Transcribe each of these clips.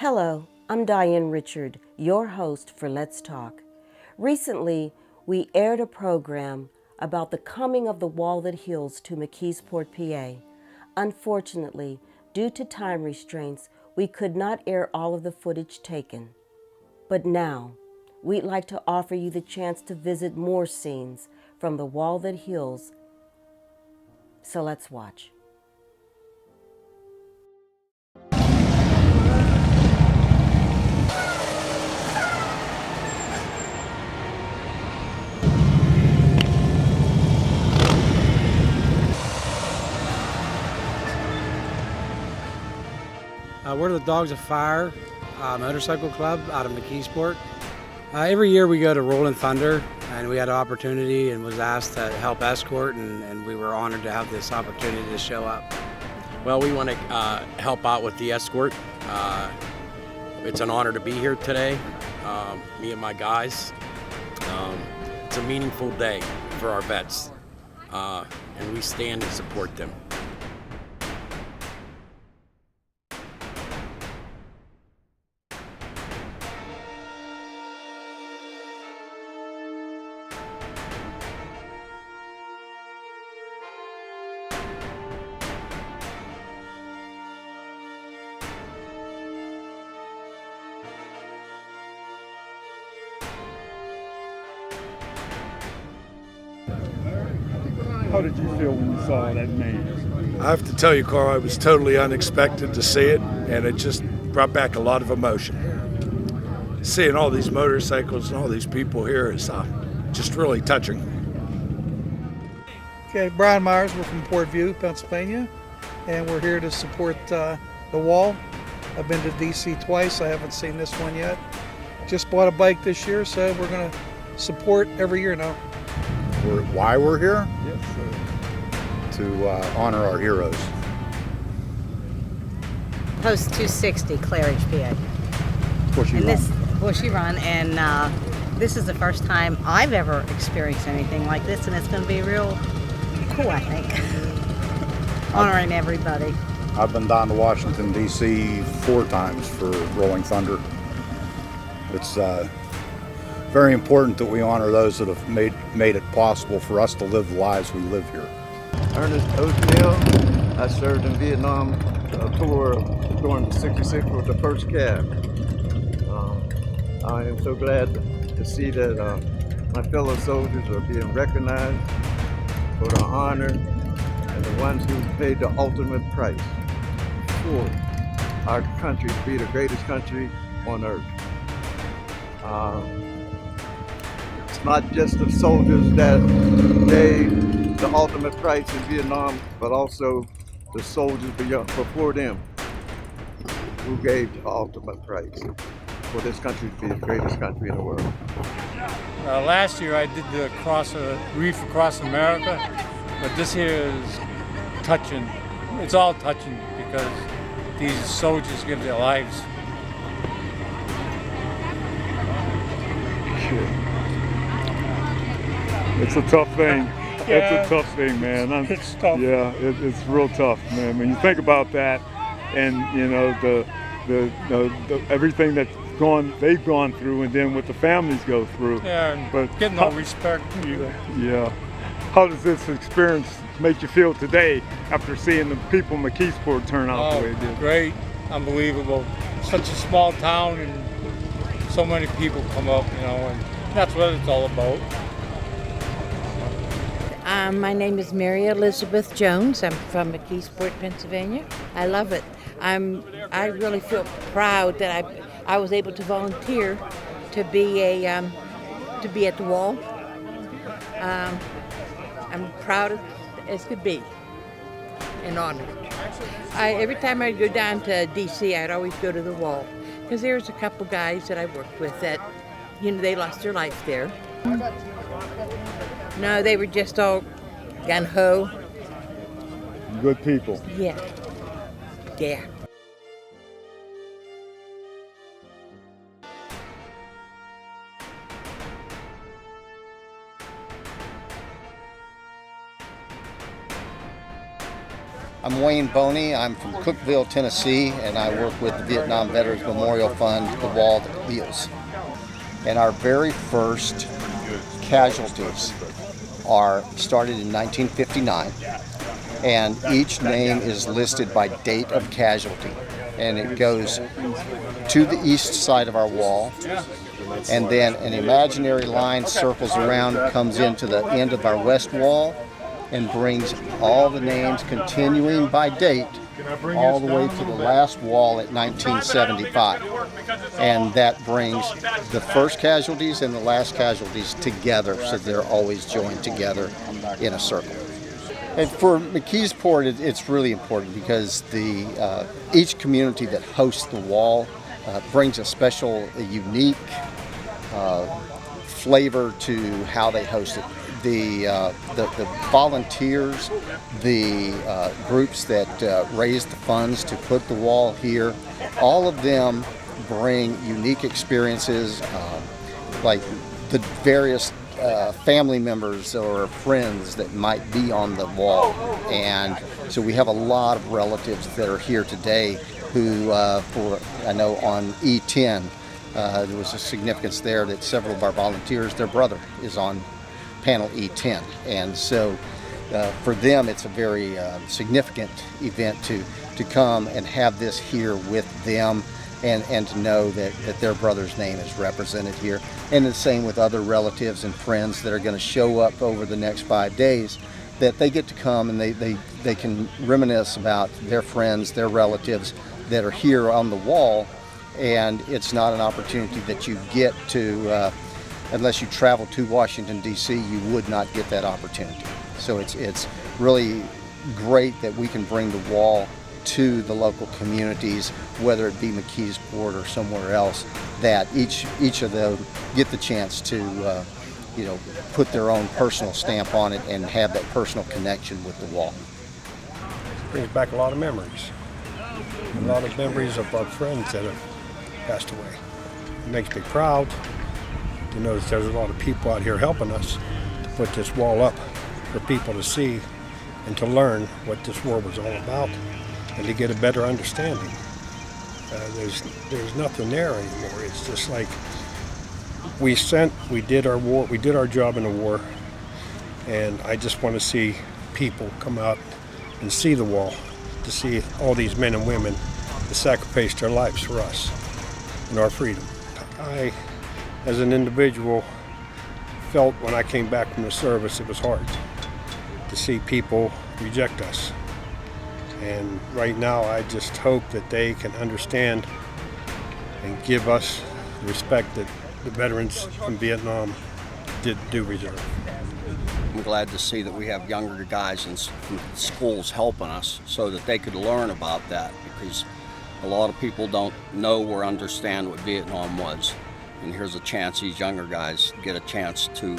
Hello, I'm Diane Richard, your host for Let's Talk. Recently, we aired a program about the coming of the wall that heals to McKeesport, PA. Unfortunately, due to time restraints, we could not air all of the footage taken. But now, we'd like to offer you the chance to visit more scenes from the wall that heals. So let's watch. We're the Dogs of Fire motorcycle club out of McKeesport. Every year we go to Rolling Thunder, and we had an opportunity and was asked to help escort, and we were honored to have this opportunity to show up. Well, we want to help out with the escort. It's an honor to be here today, me and my guys. It's a meaningful day for our vets, and we stand and support them. How did you feel when you saw that name? I have to tell you, Carl, it was totally unexpected to see it, and it just brought back a lot of emotion. Seeing all these motorcycles and all these people here is just really touching. Okay, Brian Myers, we're from Port View, Pennsylvania, and we're here to support the wall. I've been to DC twice. I haven't seen this one yet. Just bought a bike this year, so we're going to support every year now. Why we're here? Yes, sir. To honor our heroes. Post 260, Claridge, PA. Bushy Run, and this is the first time I've ever experienced anything like this, and it's going to be real cool, I think. Honoring everybody. I've been down to Washington, D.C. 4 times for Rolling Thunder. It's very important that we honor those that have made it possible for us to live the lives we live here. Ernest Oatmeal. I served in Vietnam, a tour during the 66 with the first cab. I am so glad to see that my fellow soldiers are being recognized for the honor and the ones who paid the ultimate price for our country to be the greatest country on earth. It's not just the soldiers that gave the ultimate price in Vietnam, but also the soldiers before them who gave the ultimate price for this country to be the greatest country in the world. Last year I did the Reef Across America, but this year is touching. It's all touching because these soldiers give their lives. It's a tough thing. Yeah, it's a tough thing, man. It's tough. Yeah, it's real tough, man. When you think about that, and you know the everything they've gone through, and then what the families go through. Yeah, but get no respect. Yeah. How does this experience make you feel today after seeing the people in McKeesport turn out the way they did? Great, unbelievable. Such a small town, and so many people come up, and that's what it's all about. My name is Mary Elizabeth Jones. I'm from McKeesport, Pennsylvania. I love it. I really feel proud that I was able to volunteer to be at the wall. I'm proud as could be and honored. Every time I go down to DC, I'd always go to the wall because there's a couple guys that I worked with that, they lost their life there. No, they were just all gung-ho. Good people. Yeah. Yeah. I'm Wayne Boney. I'm from Cookeville, Tennessee, and I work with the Vietnam Veterans Memorial Fund, The Wall That Heals. And our very first casualties are started in 1959, and each name is listed by date of casualty. And it goes to the east side of our wall, and then an imaginary line circles around, comes into the end of our west wall, and brings all the names continuing by date all the way to the last wall at 1975. And that brings the first casualties and the last casualties together, so they're always joined together in a circle. And for McKeesport, it's really important because each community that hosts the wall brings a special, a unique flavor to how they host it. The volunteers, the groups that raise the funds to put the wall here, all of them bring unique experiences, like the various family members or friends that might be on the wall. And so we have a lot of relatives that are here today who, I know on E10, there was a significance there that several of our volunteers, their brother is on panel E10. And so for them, it's a very significant event to come and have this here with them, and to know that their brother's name is represented here. And the same with other relatives and friends that are going to show up over the next 5 days, that they get to come and they can reminisce about their friends, their relatives that are here on the wall. And it's not an opportunity that you get to, unless you travel to Washington, D.C., you would not get that opportunity. So it's really great that we can bring the wall to the local communities, whether it be McKeesport or somewhere else, that each of them get the chance to put their own personal stamp on it and have that personal connection with the wall. Brings back a lot of memories. A lot of memories of our friends that have passed away. It makes me proud to know that there's a lot of people out here helping us to put this wall up for people to see and to learn what this war was all about, and to get a better understanding. There's nothing there anymore. It's just like we did our job in the war, and I just want to see people come out and see the wall, to see all these men and women that sacrificed their lives for us and our freedom. I, as an individual, felt when I came back from the service it was hard to see people reject us. And right now I just hope that they can understand and give us the respect that the veterans from Vietnam do deserve. I'm glad to see that we have younger guys in schools helping us so that they could learn about that, because a lot of people don't know or understand what Vietnam was. And here's a chance these younger guys get a chance to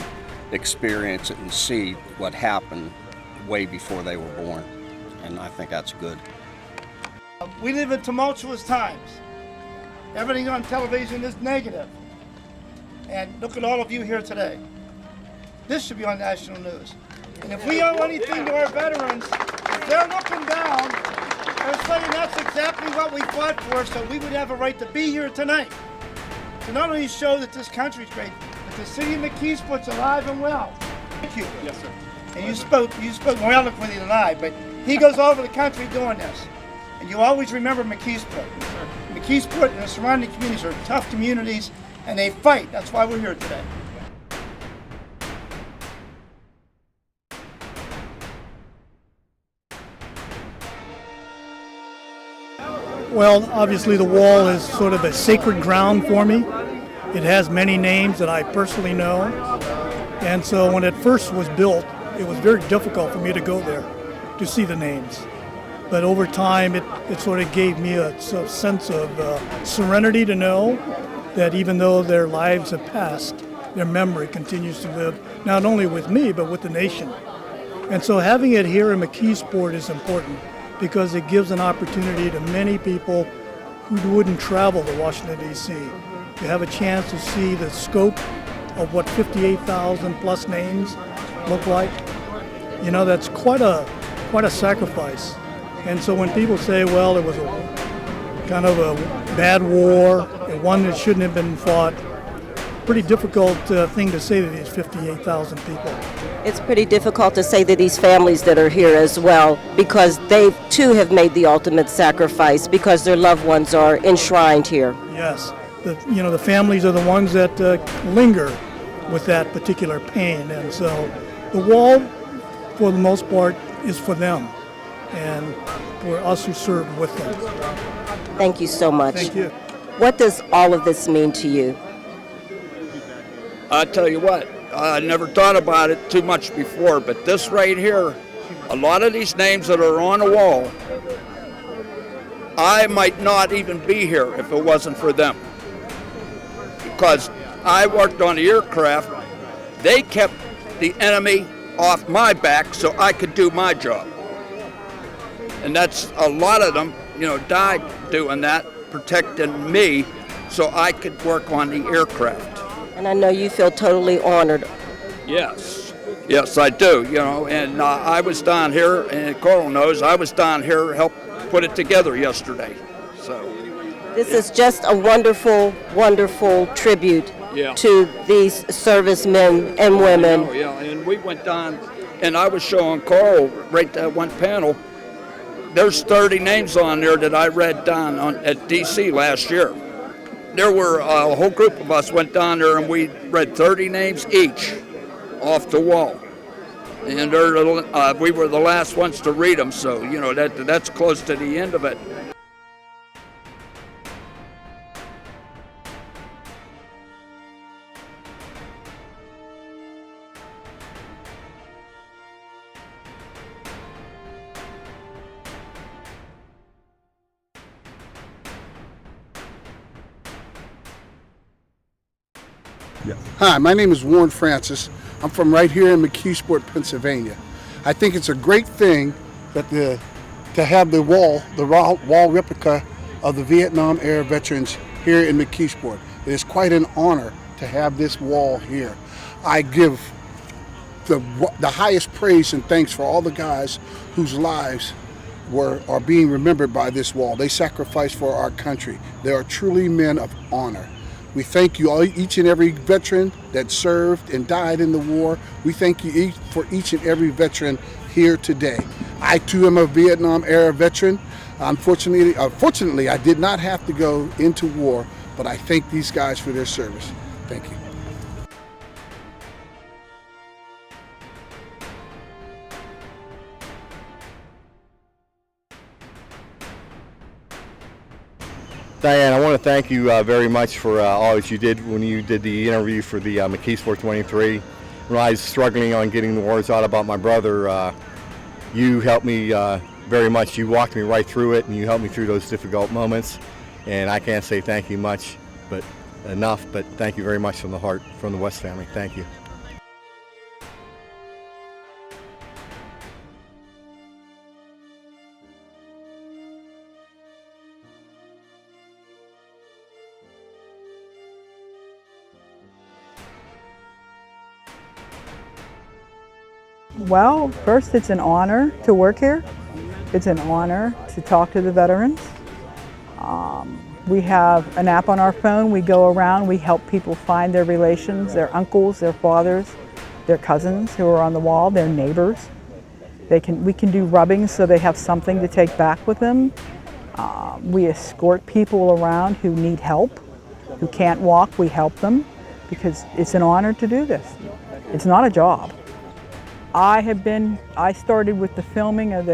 experience it and see what happened way before they were born. And I think that's good. We live in tumultuous times. Everything on television is negative. And look at all of you here today. This should be on national news. And if we owe anything to our veterans, if they're looking down, they're saying that's exactly what we fought for, so we would have a right to be here tonight. To not only show that this country's great, but the city of McKeesport's alive and well. Thank you. Yes, sir. And you spoke more eloquently than I, but he goes all over the country doing this. And you always remember McKeesport. McKeesport and the surrounding communities are tough communities, and they fight. That's why we're here today. Well, obviously the wall is sort of a sacred ground for me. It has many names that I personally know. And so when it first was built, it was very difficult for me to go there to see the names. But over time, it sort of gave me a sort of sense of serenity to know that even though their lives have passed, their memory continues to live, not only with me, but with the nation. And so having it here in McKeesport is important, because it gives an opportunity to many people who wouldn't travel to Washington, D.C. to have a chance to see the scope of what 58,000 plus names look like. You know, that's quite a sacrifice. And so when people say, well, it was a kind of a bad war, one that shouldn't have been fought, pretty difficult thing to say to these 58,000 people. It's pretty difficult to say to these families that are here as well, because they too have made the ultimate sacrifice because their loved ones are enshrined here. Yes, the families are the ones that linger with that particular pain, and so the wall, for the most part, is for them, and for us who serve with them. Thank you so much. Thank you. What does all of this mean to you? I tell you what, I never thought about it too much before, but this right here, a lot of these names that are on the wall, I might not even be here if it wasn't for them. Because I worked on the aircraft, they kept the enemy off my back so I could do my job. And that's a lot of them, died doing that, protecting me so I could work on the aircraft. And I know you feel totally honored. Yes, I do, and I was down here, and Carl knows, I was down here, helped put it together yesterday, so. This is just a wonderful, wonderful tribute to these servicemen and women. Oh, yeah, and we went down, and I was showing Carl right that one panel, there's 30 names on there that I read down at DC last year. There were a whole group of us went down there and we read 30 names each off the wall. And we were the last ones to read them, so that's close to the end of it. Hi, my name is Warren Francis. I'm from right here in McKeesport, Pennsylvania. I think it's a great thing that to have the wall replica of the Vietnam era veterans here in McKeesport. It is quite an honor to have this wall here. I give the highest praise and thanks for all the guys whose lives are being remembered by this wall. They sacrificed for our country. They are truly men of honor. We thank you all, each and every veteran that served and died in the war. We thank you for each and every veteran here today. I too am a Vietnam era veteran. Fortunately, I did not have to go into war, but I thank these guys for their service. Thank you. Diane, I want to thank you very much for all that you did when you did the interview for the McKeesport 23. When I was struggling on getting the words out about my brother, you helped me very much. You walked me right through it, and you helped me through those difficult moments. And I can't say thank you much, but thank you very much from the heart, from the West family. Thank you. Well, first, it's an honor to work here. It's an honor to talk to the veterans. We have an app on our phone. We go around, we help people find their relations, their uncles, their fathers, their cousins who are on the wall, their neighbors. We can do rubbings so they have something to take back with them. We escort people around who need help, who can't walk. We help them because it's an honor to do this. It's not a job. I started with the filming of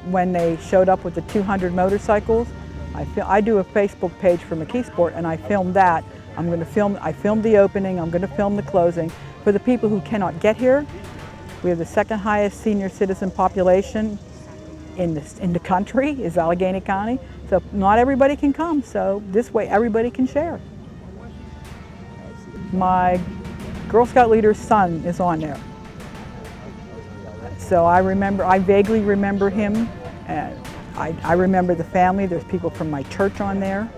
when they showed up with the 200 motorcycles. I do a Facebook page for McKeesport, and I filmed that. I filmed the opening, I'm going to film the closing. For the people who cannot get here, we have the second highest senior citizen population in the country, is Allegheny County. So not everybody can come, so this way everybody can share. My Girl Scout leader's son is on there. So I vaguely remember him, and I remember the family. There's people from my church on there.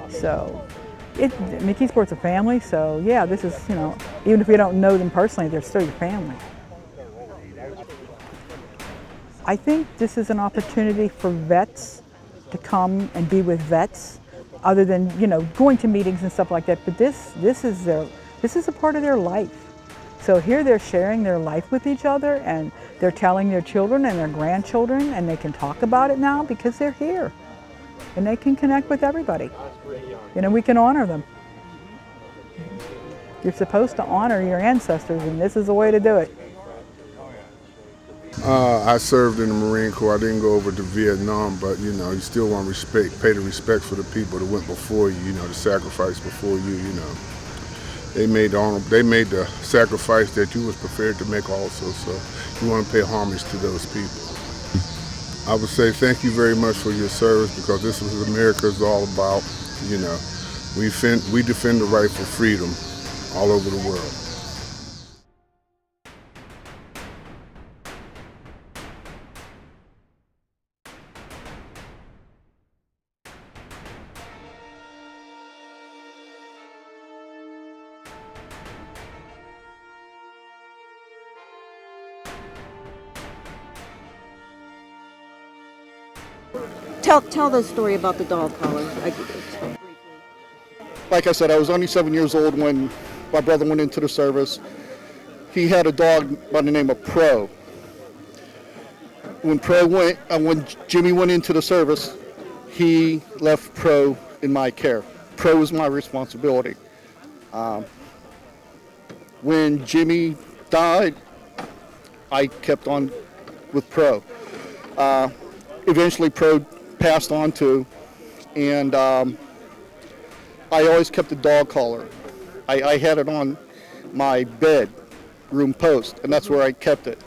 So McKeesport's a family, so yeah, this is, even if we don't know them personally, they're still your family. I think this is an opportunity for vets to come and be with vets, other than, you know, going to meetings and stuff like that. But this is a part of their life. So here they're sharing their life with each other, and they're telling their children and their grandchildren, and they can talk about it now because they're here, and they can connect with everybody. You know, we can honor them. You're supposed to honor your ancestors, and this is the way to do it. I served in the Marine Corps. I didn't go over to Vietnam, but you know, you still want to pay the respect for the people that went before you. You know, the sacrifice before you. You know, they made the sacrifice that you was prepared to make also. So you want to pay homage to those people. I would say thank you very much for your service, because this is what America is all about. You know, we defend the right for freedom all over the world. Tell the story about the dog collar. Like I said, I was only 7 years old when my brother went into the service. He had a dog by the name of Pro. When Jimmy went into the service, he left Pro in my care. Pro was my responsibility. When Jimmy died, I kept on with Pro. Eventually, Pro passed on to, and I always kept the dog collar. I had it on my bedroom post, and that's where I kept it.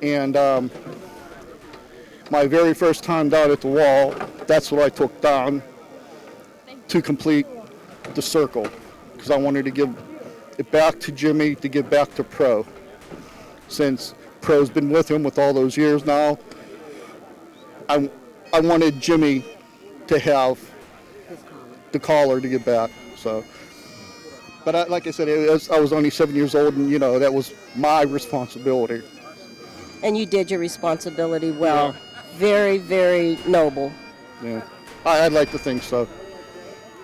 And my very first time down at the wall, that's what I took down to complete the circle, because I wanted to give it back to Jimmy, to give back to Pro. Since Pro's been with him with all those years now, I wanted Jimmy to have the collar to give back. So, but like I said, I was only 7 years old, and you know, that was my responsibility. And you did your responsibility well. Yeah. Very, very noble. Yeah, I'd like to think so.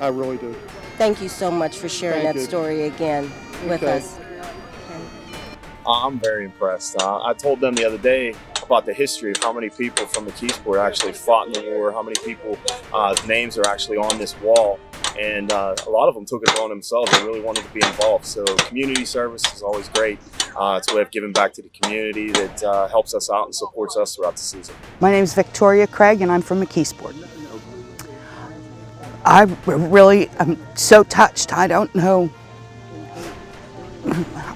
I really do. Thank you so much for sharing that story again with us. I'm very impressed. I told them the other day about the history of how many people from McKeesport actually fought in the war, how many people names are actually on this wall, and a lot of them took it upon themselves. They really wanted to be involved. So community service is always great. It's a way of giving back to the community that helps us out and supports us throughout the season. My name is Victoria Craig, and I'm from McKeesport. I really am so touched. I don't know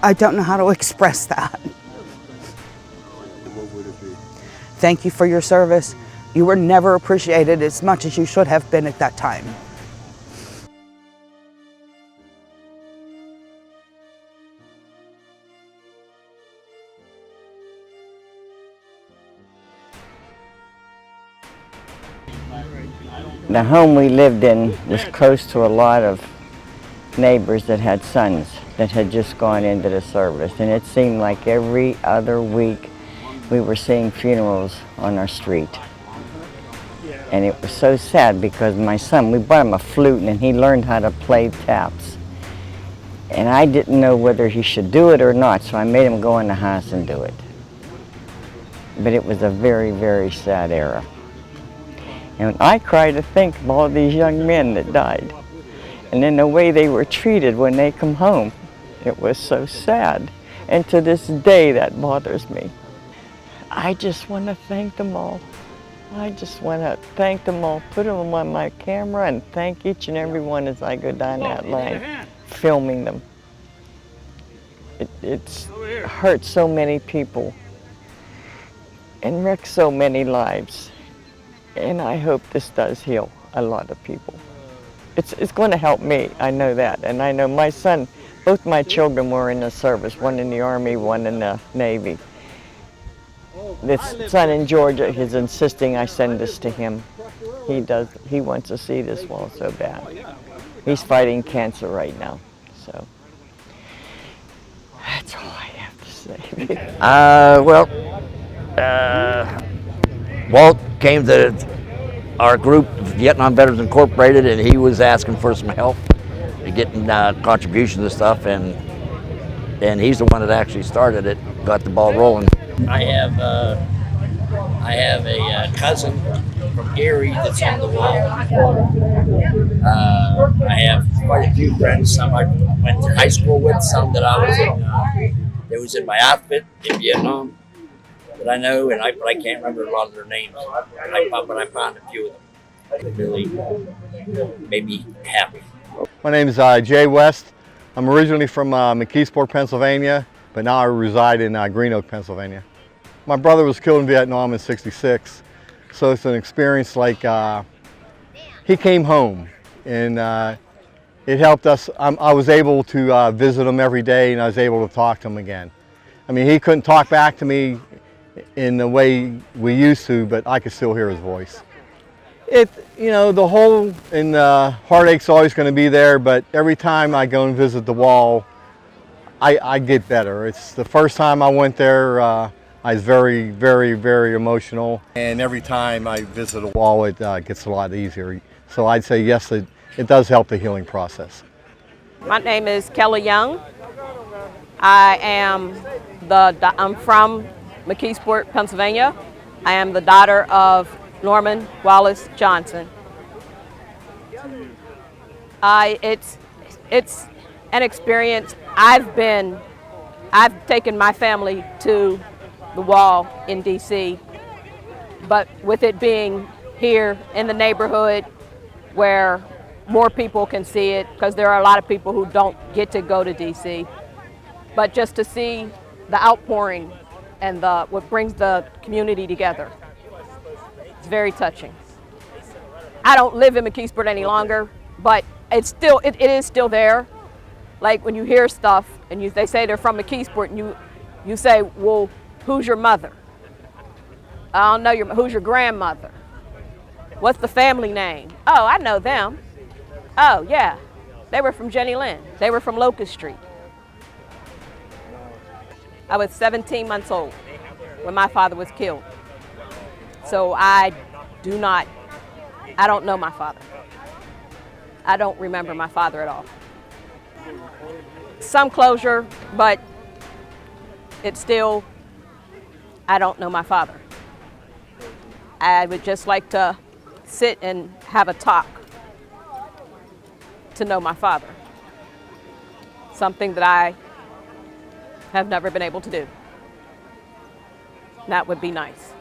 how to express that. What would it be? Thank you for your service. You were never appreciated as much as you should have been at that time. The home we lived in was close to a lot of neighbors that had sons that had just gone into the service, and it seemed like every other week we were seeing funerals on our street. And it was so sad because my son, we bought him a flute and he learned how to play taps. And I didn't know whether he should do it or not, so I made him go in the house and do it. But it was a very, very sad era. And I cry to think of all these young men that died. And then the way they were treated when they come home. It was so sad. And to this day, that bothers me. I just want to thank them all. I just want to thank them all, put them on my camera, and thank each and every one as I go down that line, filming them. It's hurt so many people and wrecked so many lives. And I hope this does heal a lot of people. It's going to help me, I know that. And I know my son, both my children were in the service, one in the Army, one in the Navy. This son in Georgia is insisting I send this to him. He wants to see this wall so bad. He's fighting cancer right now, so that's all I have to say. Well, Walt came to our group, Vietnam Veterans Incorporated, and he was asking for some help to getting contributions and stuff, and he's the one that actually started it, got the ball rolling. I have a cousin from Erie that's on the wall. I have quite a few friends. Some I went to high school with, some that I was in. That was in my outfit in Vietnam that I know, but I can't remember a lot of their names. But I found a few of them. It really made me happy. My name is Jay West. I'm originally from McKeesport, Pennsylvania, but now I reside in Green Oak, Pennsylvania. My brother was killed in Vietnam in '66, so it's an experience like he came home, and it helped us. I was able to visit him every day, and I was able to talk to him again. I mean, he couldn't talk back to me in the way we used to, but I could still hear his voice. You know, the hole and heartache's always going to be there, but every time I go and visit the wall, I get better. It's the first time I went there, I was very, very, very emotional. And every time I visit a wall, it gets a lot easier. So I'd say yes, it does help the healing process. My name is Kelly Young. I'm from McKeesport, Pennsylvania. I am the daughter of Norman Wallace Johnson. It's an experience. I've taken my family to the wall in DC, but with it being here in the neighborhood where more people can see it, because there are a lot of people who don't get to go to DC, but just to see the outpouring and what brings the community together. It's very touching. I don't live in McKeesport any longer, but it is still there. Like when you hear stuff and they say they're from McKeesport, and you say, well, who's your mother? I don't know who's your grandmother? What's the family name? Oh, I know them. Oh yeah, they were from Jenny Lynn. They were from Locust Street. I was 17 months old when my father was killed. So I don't know my father. I don't remember my father at all. Some closure, but it's still, I don't know my father. I would just like to sit and have a talk to know my father. Something that I have never been able to do. That would be nice.